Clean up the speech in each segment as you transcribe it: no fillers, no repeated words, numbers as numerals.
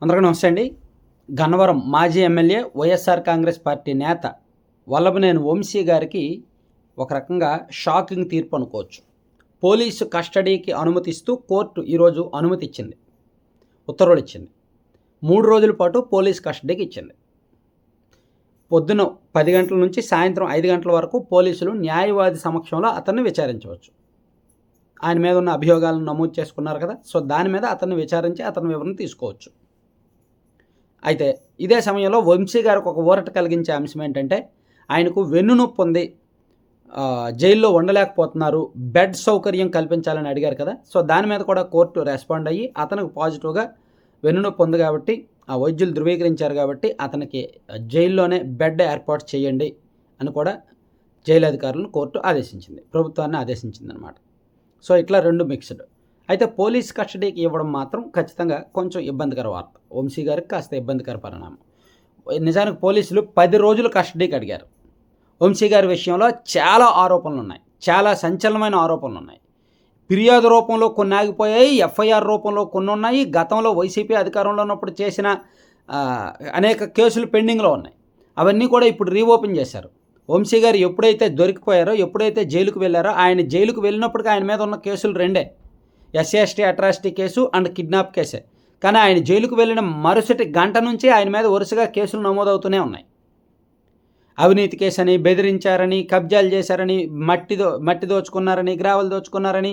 అందరికీ నమస్తే అండి. గన్నవరం మాజీ ఎమ్మెల్యే వైఎస్ఆర్ కాంగ్రెస్ పార్టీ నేత వల్లభనేని వంశీ గారికి ఒక రకంగా షాకింగ్ తీర్పు అనుకోవచ్చు. పోలీసు కస్టడీకి అనుమతిస్తూ కోర్టు ఈరోజు అనుమతి ఇచ్చింది, ఉత్తర్వులు ఇచ్చింది. 3 రోజుల పాటు పోలీస్ కస్టడీకి ఇచ్చింది. పొద్దున 10 గంటల నుంచి సాయంత్రం 5 గంటల వరకు పోలీసులు న్యాయవాది సమక్షంలో అతన్ని విచారించవచ్చు. ఆయన మీద ఉన్న అభియోగాలను నమోదు చేసుకున్నారు కదా, సో దాని మీద అతన్ని విచారించి అతని వివరణ తీసుకోవచ్చు. అయితే ఇదే సమయంలో వంశీ గారికి ఒక ఊరట కలిగించే అంశం ఏంటంటే, ఆయనకు వెన్నునొప్పి ఉంది, జైల్లో ఉండలేకపోతున్నారు, బెడ్ సౌకర్యం కల్పించాలని అడిగారు కదా, సో దాని మీద కూడా కోర్టు రెస్పాండ్ అయ్యి అతనికి పాజిటివ్గా వెన్నునొప్పి ఉంది కాబట్టి ఆ వైద్యులు ధృవీకరించారు కాబట్టి అతనికి జైల్లోనే బెడ్ ఏర్పాటు చేయండి అని కూడా జైలు అధికారులను కోర్టు ఆదేశించింది, ప్రభుత్వాన్ని ఆదేశించింది అనమాట. సో ఇట్లా రెండు మిక్స్డ్. అయితే పోలీస్ కస్టడీకి ఇవ్వడం మాత్రం ఖచ్చితంగా కొంచెం ఇబ్బందికర వార్త. వంశీ గారికి కాస్త ఇబ్బందికర పరిణామం. నిజానికి పోలీసులు 10 రోజులు కస్టడీకి అడిగారు. వంశీ గారి విషయంలో చాలా ఆరోపణలు ఉన్నాయి, చాలా సంచలనమైన ఆరోపణలు ఉన్నాయి. ఫిర్యాదు రూపంలో కొన్ని ఆగిపోయాయి, ఎఫ్ఐఆర్ రూపంలో కొన్ని ఉన్నాయి, గతంలో వైసీపీ అధికారంలో ఉన్నప్పుడు చేసిన అనేక కేసులు పెండింగ్లో ఉన్నాయి. అవన్నీ కూడా ఇప్పుడు రీఓపెన్ చేశారు. వంశీ గారు ఎప్పుడైతే దొరికిపోయారో, ఎప్పుడైతే జైలుకు వెళ్ళారో, ఆయన జైలుకు వెళ్ళినప్పటికీ ఆయన మీద ఉన్న కేసులు 2 SC/ST atrocity case and kidnap కేసే. కానీ ఆయన జైలుకు వెళ్ళిన మరుసటి గంట నుంచి ఆయన మీద వరుసగా కేసులు నమోదవుతూనే ఉన్నాయి. అవినీతి కేసు అని, బెదిరించారని, కబ్జాలు చేశారని, మట్టి దోచుకున్నారని, గ్రావెల్ దోచుకున్నారని,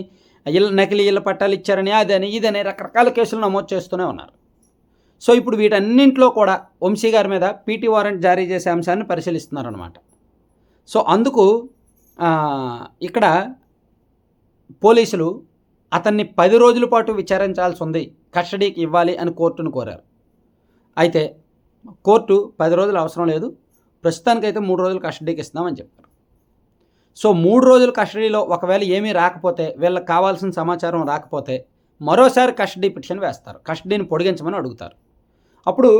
నకిలీ ఇళ్ల పట్టాలు ఇచ్చారని, అదని ఇదని రకరకాల కేసులు నమోదు చేస్తూనే ఉన్నారు. సో ఇప్పుడు వీటన్నింటిలో కూడా వంశీ గారి మీద పీటీ వారెంట్ జారీ చేసే అంశాన్ని పరిశీలిస్తున్నారన్నమాట. సో అందుకు ఇక్కడ పోలీసులు అతన్ని 10 రోజుల పాటు విచారించాల్సి ఉంది, కస్టడీకి ఇవ్వాలి అని కోర్టును కోరారు. అయితే కోర్టు 10 రోజులు అవసరం లేదు, ప్రస్తుతానికైతే 3 రోజులు కస్టడీకి ఇస్తామని చెప్పారు. సో 3 రోజుల కస్టడీలో ఒకవేళ ఏమీ రాకపోతే, వీళ్ళకి కావాల్సిన సమాచారం రాకపోతే మరోసారి కస్టడీ పిటిషన్ వేస్తారు, కస్టడీని పొడిగించమని అడుగుతారు. అప్పుడు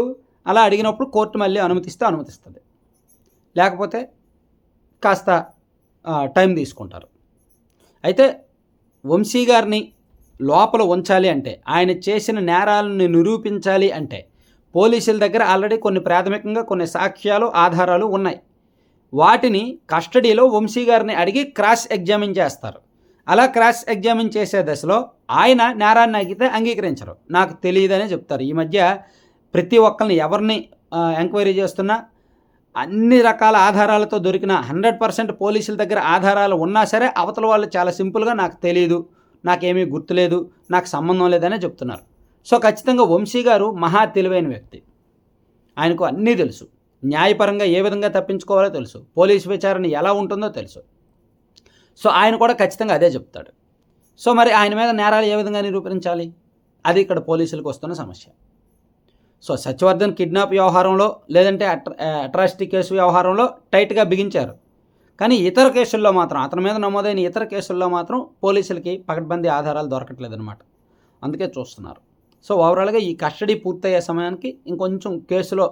అలా అడిగినప్పుడు కోర్టు మళ్ళీ అనుమతిస్తుంది, లేకపోతే కాస్త టైం తీసుకుంటారు. అయితే వంశీ గారిని లోపల ఉంచాలి అంటే, ఆయన చేసిన నేరాలను నిరూపించాలి అంటే పోలీసుల దగ్గర ఆల్రెడీ కొన్ని ప్రాథమికంగా కొన్ని సాక్ష్యాలు, ఆధారాలు ఉన్నాయి. వాటిని కస్టడీలో వంశీ గారిని అడిగి క్రాస్ ఎగ్జామిన్ చేస్తారు. అలా క్రాస్ ఎగ్జామిన్ చేసే దశలో ఆయన నేరాన్ని అడిగితే అంగీకరించరు, నాకు తెలియదనే చెప్తారు. ఈ మధ్య ప్రతి ఒక్కరిని ఎవరిని ఎంక్వైరీ చేస్తున్నా అన్ని రకాల ఆధారాలతో దొరికిన 100% పోలీసుల దగ్గర ఆధారాలు ఉన్నా సరే అవతల వాళ్ళు చాలా సింపుల్గా నాకు తెలియదు, నాకేమీ గుర్తులేదు, నాకు సంబంధం లేదనే చెప్తున్నారు. సో ఖచ్చితంగా వంశీ గారు మహా తెలివైన వ్యక్తి, ఆయనకు అన్నీ తెలుసు, న్యాయపరంగా ఏ విధంగా తప్పించుకోవాలో తెలుసు, పోలీసు విచారణ ఎలా ఉంటుందో తెలుసు. సో ఆయన కూడా ఖచ్చితంగా అదే చెప్తాడు. సో మరి ఆయన మీద నేరాలు ఏ విధంగా నిరూపించాలి, అది ఇక్కడ పోలీసులకు వస్తున్న సమస్య. సో సత్యవర్ధన్ కిడ్నాప్ వ్యవహారంలో, లేదంటే అట్రాసిటీ కేసు వ్యవహారంలో టైట్గా బిగించారు. కానీ ఇతర కేసుల్లో మాత్రం, అతని మీద నమోదైన ఇతర కేసుల్లో మాత్రం పోలీసులకి పకడ్బందీ ఆధారాలు దొరకట్లేదన్నమాట. అందుకే చూస్తున్నారు. సో ఓవరాల్గా ఈ కస్టడీ పూర్తయ్యే సమయానికి ఇంకొంచెం కేసులో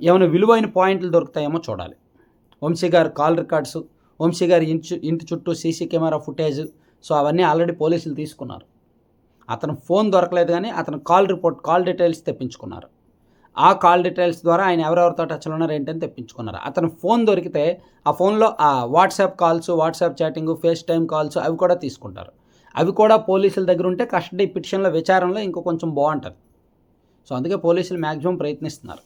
ఏమైనా విలువైన పాయింట్లు దొరుకుతాయేమో చూడాలి. వంశీ గారి కాల్ రికార్డ్స్, వంశీ గారి ఇంటి చుట్టూ సీసీ కెమెరా ఫుటేజ్, సో అవన్నీ ఆల్రెడీ పోలీసులు తీసుకున్నారు. అతను ఫోన్ దొరకలేదు, కానీ అతను కాల్ డీటెయిల్స్ తెప్పించుకున్నారు. ఆ కాల్ డీటెయిల్స్ ద్వారా ఆయన ఎవరెవరితో టచ్లో ఉన్నారు ఏంటని తెప్పించుకున్నారు. అతను ఫోన్ దొరికితే ఆ ఫోన్లో ఆ WhatsApp calls, WhatsApp chatting, face time calls అవి కూడా తీసుకుంటారు. అవి కూడా పోలీసుల దగ్గర ఉంటే కస్టడీ పిటిషన్ల విచారణలో ఇంకో కొంచెం బాగుంటుంది. సో అందుకే పోలీసులు మ్యాక్సిమం ప్రయత్నిస్తున్నారు.